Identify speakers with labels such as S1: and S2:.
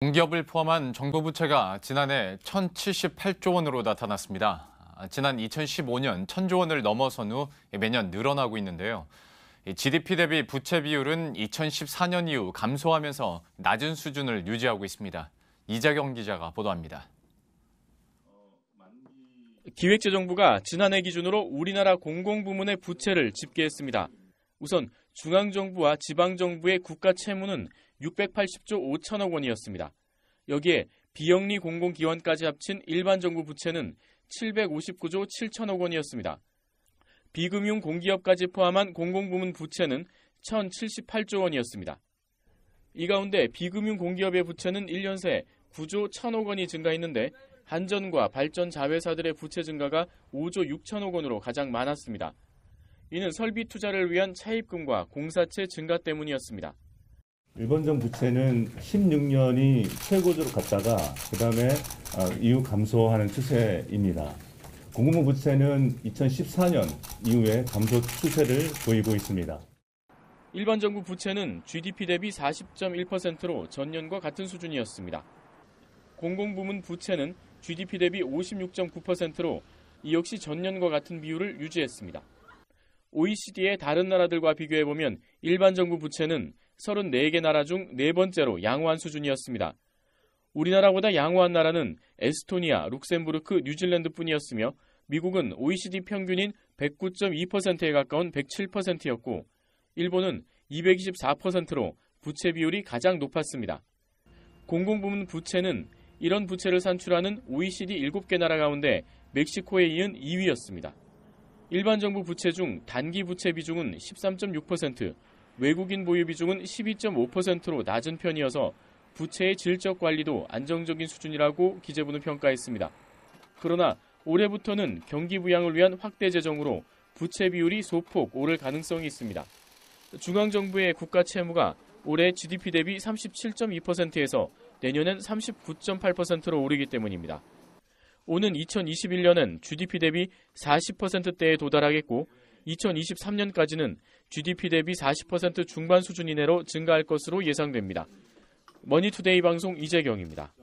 S1: 공기업을 포함한 정부 부채가 지난해 1,078조 원으로 나타났습니다. 지난 2015년 1,000조 원을 넘어선 후 매년 늘어나고 있는데요. GDP 대비 부채 비율은 2014년 이후 감소하면서 낮은 수준을 유지하고 있습니다. 이자경 기자가 보도합니다.
S2: 기획재정부가 지난해 기준으로 우리나라 공공부문의 부채를 집계했습니다. 우선 중앙정부와 지방정부의 국가 채무는 680조 5천억 원이었습니다. 여기에 비영리 공공기관까지 합친 일반정부 부채는 759조 7천억 원이었습니다. 비금융 공기업까지 포함한 공공부문 부채는 1,078조 원이었습니다. 이 가운데 비금융 공기업의 부채는 1년 새 9조 1천억 원이 증가했는데 한전과 발전 자회사들의 부채 증가가 5조 6천억 원으로 가장 많았습니다. 이는 설비 투자를 위한 차입금과 공사채 증가 때문이었습니다.
S3: 일본정 부채는 16년이 최고조로 갔다가 그다음에 이후 감소하는 추세입니다. 공공부문 부채는 2014년 이후에 감소 추세를 보이고 있습니다.
S2: 일반 정부 부채는 GDP 대비 40.1%로 전년과 같은 수준이었습니다. 공공부문 부채는 GDP 대비 56.9%로 이 역시 전년과 같은 비율을 유지했습니다. OECD의 다른 나라들과 비교해보면 일반 정부 부채는 34개 나라 중 4번째로 양호한 수준이었습니다. 우리나라보다 양호한 나라는 에스토니아, 룩셈부르크, 뉴질랜드뿐이었으며 미국은 OECD 평균인 109.2%에 가까운 107%였고 일본은 224%로 부채 비율이 가장 높았습니다. 공공부문 부채는 이런 부채를 산출하는 OECD 7개 나라 가운데 멕시코에 이은 2위였습니다. 일반 정부 부채 중 단기 부채 비중은 13.6%, 외국인 보유 비중은 12.5%로 낮은 편이어서 부채의 질적 관리도 안정적인 수준이라고 기재부는 평가했습니다. 그러나 올해부터는 경기 부양을 위한 확대 재정으로 부채 비율이 소폭 오를 가능성이 있습니다. 중앙정부의 국가 채무가 올해 GDP 대비 37.2%에서 내년엔 39.8%로 오르기 때문입니다. 오는 2021년엔 GDP 대비 40%대에 도달하겠고 2023년까지는 GDP 대비 40% 중반 수준 이내로 증가할 것으로 예상됩니다. 머니투데이 방송 이재경입니다.